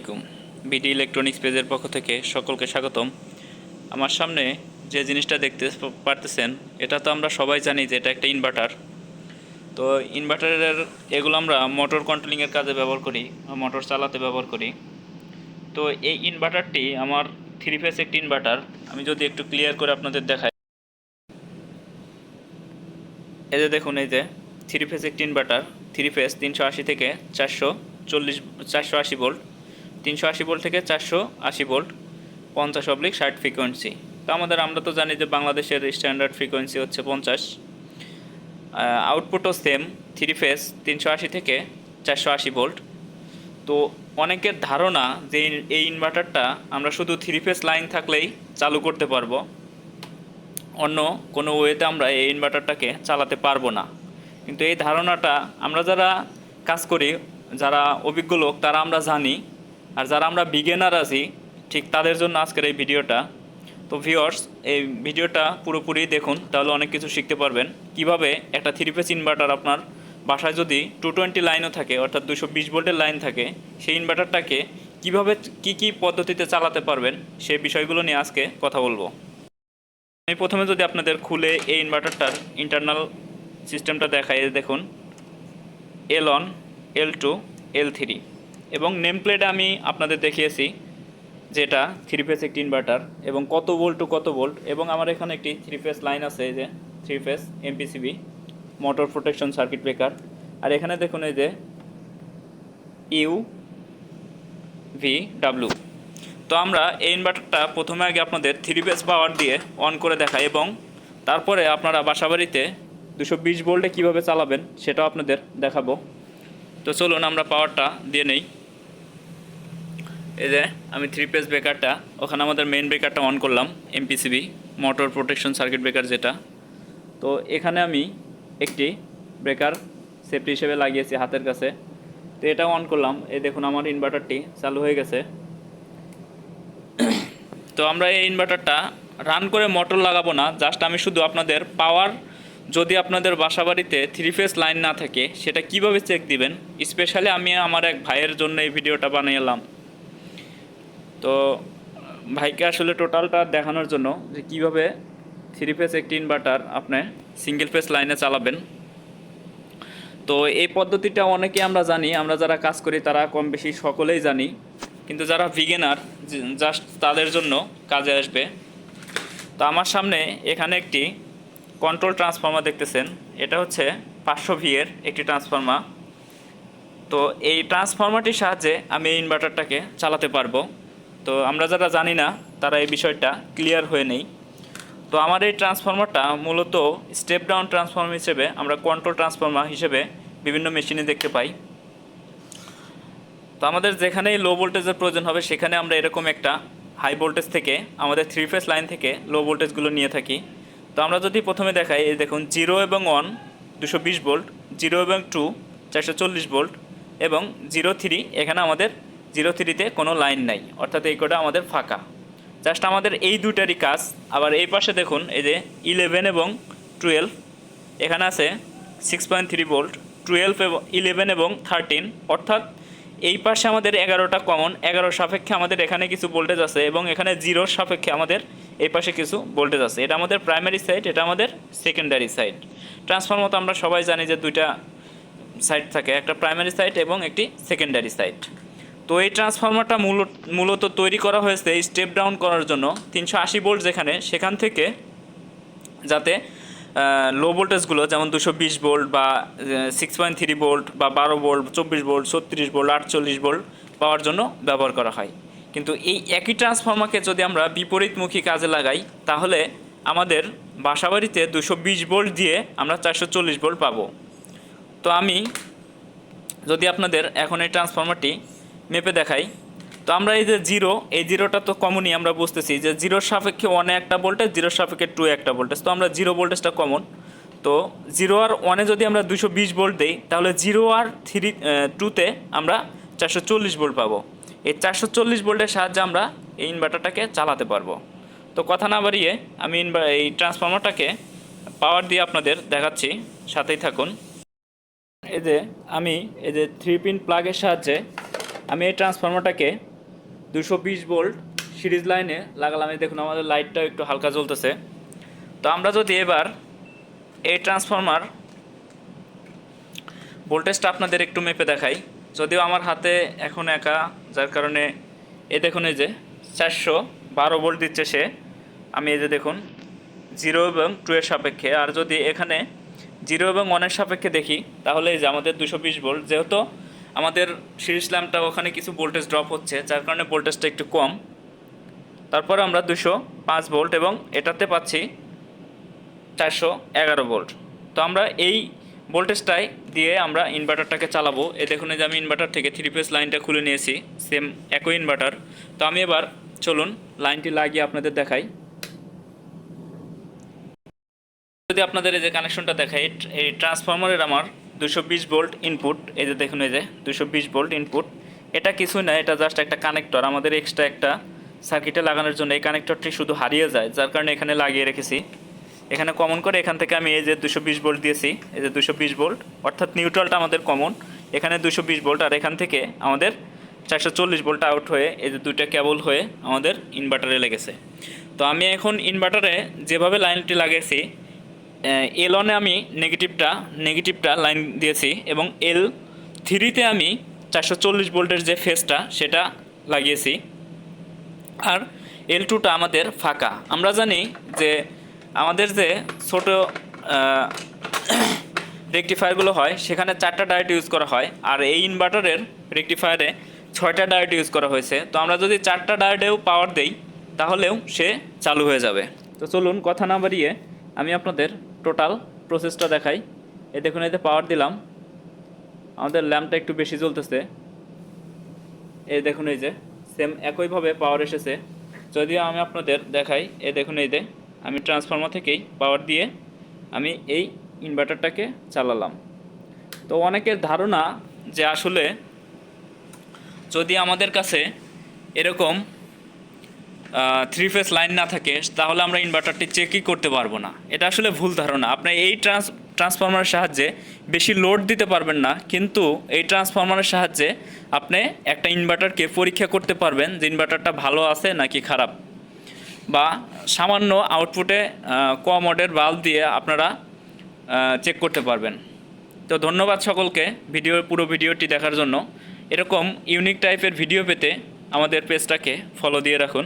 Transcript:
আলাইকুম। BD electronics পেজের পক্ষ থেকে সকলকে স্বাগতম। আমার সামনে যে জিনিসটা দেখতে পারতেছেন, এটা তো আমরা সবাই জানি যে এটা একটা ইনভার্টার। তো ইনভার্টারের এগুলো আমরা মোটর কন্ট্রোলিংয়ের কাজে ব্যবহার করি, মোটর চালাতে ব্যবহার করি। তো এই ইনভার্টারটি আমার 3 ফেজ একটি ইনভার্টার। আমি যদি একটু ক্লিয়ার করে আপনাদের দেখাই, এই যে দেখুন, এই যে 3 ফেজ একটি ইনভার্টার। 3 ফেজ 380 থেকে 440 480 ভোল্ট, 380 ভোল্ট থেকে 480 ভোল্ট, 50/60 ফ্রিকোয়েন্সি। তো আমরা তো জানি যে বাংলাদেশের স্ট্যান্ডার্ড ফ্রিকোয়েন্সি হচ্ছে 50। আউটপুটও সেম, 3 ফেজ 380 থেকে 480 ভোল্ট। তো অনেকের ধারণা যে এই ইনভার্টারটা আমরা শুধু 3 ফেজ লাইন থাকলেই চালু করতে পারবো, অন্য কোনো ওয়েতে আমরা এই ইনভার্টারটাকে চালাতে পারবো না। কিন্তু এই ধারণাটা আমরা যারা কাজ করি, যারা অভিজ্ঞ লোক, তারা আমরা জানি। আর যারা আমরা বিগিনার আছি, ঠিক তাদের জন্য আজকের এই ভিডিওটা। তো ভিউয়ার্স, এই ভিডিওটা পুরোপুরি দেখুন, তাহলে অনেক কিছু শিখতে পারবেন। কিভাবে একটা 3 ফেজ ইনভার্টার আপনার বাসায় যদি 220 লাইনও থাকে, অর্থাৎ 220 ভোল্টের লাইন থাকে, সেই ইনভার্টারটাকে কিভাবে কি পদ্ধতিতে চালাতে পারবেন, সেই বিষয়গুলো নিয়ে আজকে কথা বলবো। আমি প্রথমে যদি আপনাদের খুলে এই ইনভার্টারটার ইন্টারনাল সিস্টেমটা দেখাই, দেখুন L1, L2, L3 এবং নেম প্লেটে আমি আপনাদের দেখিয়েছি যেটা 3 ফেজ একটি ইনভার্টার এবং কত ভোল্ট টু কত ভোল্ট। এবং আমার এখানে একটি 3 ফেজ লাইন আছে, এই যে 3 phase MPCB motor protection circuit breaker. আর এখানে দেখুন এই যে UVW। তো আমরা এই ইনভার্টারটা প্রথমে আগে আপনাদের 3 ফেজ পাওয়ার দিয়ে অন করে দেখাই এবং তারপরে আপনারা বাসাবাড়িতে 220 ভোল্টে কীভাবে চালাবেন সেটাও আপনাদের দেখাবো। তো চলুন আমরা পাওয়ারটা দিয়ে নেই। এই যে আমি 3 ফেজ ব্রেকারটা, ওখানে আমাদের মেইন ব্রেকারটা অন করলাম, MPCB motor protection circuit breaker যেটা। তো এখানে আমি একটি ব্রেকার সেফটি হিসেবে লাগিয়েছি হাতের কাছে। তো এটা অন করলাম, এই দেখুন আমার ইনভার্টারটি চালু হয়ে গেছে। তো আমরা এই ইনভার্টারটা রান করে মোটর লাগাবো না, জাস্ট আমি শুধু আপনাদের পাওয়ার, যদি আপনাদের বাসাবাড়িতে 3 ফেজ লাইন না থাকে সেটা কিভাবে চেক দিবেন, স্পেশালি আমি আমার এক ভাইয়ের জন্য এই ভিডিওটা বানিয়েলাম। তো ভাইকে আসলে টোটালটা দেখানোর জন্য যে কীভাবে 3 ফেজ একটি ইনভার্টার আপনি সিঙ্গেল ফেজ লাইনে চালাবেন। তো এই পদ্ধতিটা অনেকে আমরা জানি, আমরা যারা কাজ করি তারা কম বেশি সকলেই জানি, কিন্তু যারা বিগিনার জাস্ট তাদের জন্য কাজে আসবে। তো আমার সামনে এখানে একটি কন্ট্রোল ট্রান্সফর্মার দেখতেছেন, এটা হচ্ছে 500V এর একটি ট্রান্সফর্মার। তো এই ট্রান্সফর্মারটির সাহায্যে আমি এই ইনভার্টারটাকে চালাতে পারবো। তো আমরা যারা জানি না তারা এই বিষয়টা ক্লিয়ার হয়ে নেই। তো আমার এই ট্রান্সফর্মারটা মূলত স্টেপ ডাউন ট্রান্সফর্মার হিসেবে আমরা কন্ট্রোল ট্রান্সফর্মার হিসেবে বিভিন্ন মেশিনে দেখতে পাই। তো আমাদের যেখানেই লো ভোল্টেজের প্রয়োজন হবে সেখানে আমরা এরকম একটা হাই ভোল্টেজ থেকে আমাদের 3 ফেজ লাইন থেকে লো ভোল্টেজগুলো নিয়ে থাকি। তো আমরা যদি প্রথমে দেখাই, এই দেখুন 0 এবং 1 220 ভোল্ট, 0 এবং 2 440 ভোল্ট এবং 0-3, এখানে আমাদের 0-3-তে কোনো লাইন নাই, অর্থাৎ এই কোডা আমাদের ফাঁকা। জাস্ট আমাদের এই দুটারই কাজ। আবার এই পাশে দেখুন এই যে 11 এবং 12, এখানে আছে 6.3 ভোল্ট, 12 এবং 11 এবং 13, অর্থাৎ এই পাশে আমাদের 11টা কমন, 11 সাপেক্ষে আমাদের এখানে কিছু ভোল্টেজ আছে এবং এখানে 0 সাপেক্ষে আমাদের এই পাশে কিছু ভোল্টেজ আছে। এটা আমাদের প্রাইমারি সাইড, এটা আমাদের সেকেন্ডারি সাইড। ট্রান্সফর্মার তো আমরা সবাই জানি যে দুইটা সাইড থাকে, একটা প্রাইমারি সাইড এবং একটি সেকেন্ডারি সাইড। তো এই ট্রান্সফর্মারটা মূলত তৈরি করা হয়েছে স্টেপ ডাউন করার জন্য 380 ভোল্ট যেখানে, সেখান থেকে যাতে লো ভোল্টেজগুলো যেমন 220 ভোল্ট বা 6.3 ভোল্ট বা 12 ভোল্ট, 24 ভোল্ট, 36 ভোল্ট, 48 ভোল্ট পাওয়ার জন্য ব্যবহার করা হয়। কিন্তু এই একই ট্রান্সফর্মারকে যদি আমরা বিপরীতমুখী কাজে লাগাই, তাহলে আমাদের বাসাবাড়িতে 220 ভোল্ট দিয়ে আমরা 440 ভোল্ট পাবো। তো আমি যদি আপনাদের এখন এই ট্রান্সফর্মারটি মেপে দেখাই, তো আমরা এই যে 0, এই 0টা তো কমনই, আমরা বুঝতেছি যে 0-র সাপেক্ষে 1-এ একটা ভোল্টেজ, 0-র সাপেক্ষে 2-এ একটা ভোল্টেজ। তো আমরা 0 ভোল্টেজটা কমন। তো 0 আর 1-এ যদি আমরা 220 ভোল্ট দিই, তাহলে 0 আর 2-তে আমরা 440 ভোল্ট পাবো। এই 440 ভোল্টের সাহায্যে আমরা এই ইনভার্টারটাকে চালাতে পারবো। তো কথা না বাড়িয়ে আমি এই ট্রান্সফর্মারটাকে পাওয়ার দিয়ে আপনাদের দেখাচ্ছি, সাথেই থাকুন। এই যে আমি এই যে 3 পিন প্লাগের সাহায্যে আমি এই ট্রান্সফর্মারটাকে 220 ভোল্ট সিরিজ লাইনে লাগালাম। এই দেখুন আমাদের লাইটটাও একটু হালকা জ্বলতেছে। তো আমরা যদি এবার এই ট্রান্সফরমার ভোল্টেজটা আপনাদের একটু মেপে দেখাই, যদিও আমার হাতে এখন একা, যার কারণে এই দেখুন এই যে 412 ভোল্ট দিচ্ছে সে। আমি এই যে দেখুন 0 এবং 2 এর সাপেক্ষে, আর যদি এখানে 0 এবং 1 এর সাপেক্ষে দেখি তাহলে এই যে আমাদের 220 ভোল্ট, যেহেতু আমাদের সিরিজ ল্যাম্পটা ওখানে কিছু ভোল্টেজ ড্রপ হচ্ছে, যার কারণে ভোল্টেজটা একটু কম। তারপরে আমরা 205 ভোল্ট এবং এটাতে পাচ্ছি 411 ভোল্ট। তো আমরা এই ভোল্টেজটাই দিয়ে আমরা ইনভার্টারটাকে চালাবো। এই দেখুন যে আমি ইনভার্টার থেকে 3 ফেজ লাইনটা খুলে নিয়েছি, সেম একই ইনভার্টার। তো আমি এবার চলুন লাইনটি লাগিয়ে আপনাদের দেখাই। যদি আপনাদের এই যে কানেকশনটা দেখাই, এই ট্রান্সফরমারের আমার 220 ভোল্ট ইনপুট, এই যে দেখুন এই যে 220 ভোল্ট ইনপুট। এটা কিছুই না, এটা জাস্ট একটা কানেক্টর। আমাদের এক্সট্রা একটা সার্কিটে লাগানোর জন্য এই কানেক্টরটি শুধু হারিয়ে যায়, যার কারণে এখানে লাগিয়ে রেখেছি। এখানে কমন করে এখান থেকে আমি এই যে 220 ভোল্ট দিয়েছি, এই যে 220 ভোল্ট, অর্থাৎ নিউট্রালটা আমাদের কমন, এখানে 220 ভোল্ট, আর এখান থেকে আমাদের 440 ভোল্ট আউট হয়ে এই যে দুইটা কেবল হয়ে আমাদের ইনভার্টারে লেগেছে। তো আমি এখন ইনভার্টারে যেভাবে লাইনটি লাগিয়েছি, L1-এ আমি নেগেটিভটা লাইন দিয়েছি এবং L3-তে আমি 440 ভোল্টের যে ফেজটা সেটা লাগিয়েছি, আর L2টা আমাদের ফাঁকা। আমরা জানি যে আমাদের যে ছোট রেকটিফায়ারগুলো হয় সেখানে 4টা ডায়োড ইউজ করা হয়, আর এই ইনভার্টারের রেকটিফায়ারে 6টা ডায়োড ইউজ করা হয়েছে। তো আমরা যদি 4টা ডায়োডেও পাওয়ার দেই তাহলেও সে চালু হয়ে যাবে। তো চলুন কথা না বাড়িয়ে আমি আপনাদের টোটাল প্রসেসটা দেখাই। এই দেখুন এতে পাওয়ার দিলাম, আমাদের ল্যাম্পটা একটু বেশি জ্বলতেছে। এই দেখুন এই যে সেম একইভাবে পাওয়ার এসেছে। যদিও আমি আপনাদের দেখাই, এই দেখুন এই যে আমি ট্রান্সফরমার থেকেই পাওয়ার দিয়ে আমি এই ইনভার্টারটাকে চালালাম। তো অনেকের ধারণা যে আসলে যদি আমাদের কাছে এরকম 3 ফেজ লাইন না থাকে তাহলে আমরা ইনভার্টারটি চেকই করতে পারবো না। এটা আসলে ভুল ধারণা। আপনি এই ট্রান্সফরমারের সাহায্যে বেশি লোড দিতে পারবেন না, কিন্তু এই ট্রান্সফরমারের সাহায্যে আপনি একটা ইনভার্টারকে পরীক্ষা করতে পারবেন যে ইনভার্টারটা ভালো আছে নাকি খারাপ, বা সামান্য আউটপুটে কম ওয়াটের বাল্ব দিয়ে আপনারা চেক করতে পারবেন। তো ধন্যবাদ সকলকে পুরো ভিডিওটি দেখার জন্য। এরকম ইউনিক টাইপের ভিডিও পেতে আমাদের পেজটাকে ফলো দিয়ে রাখুন।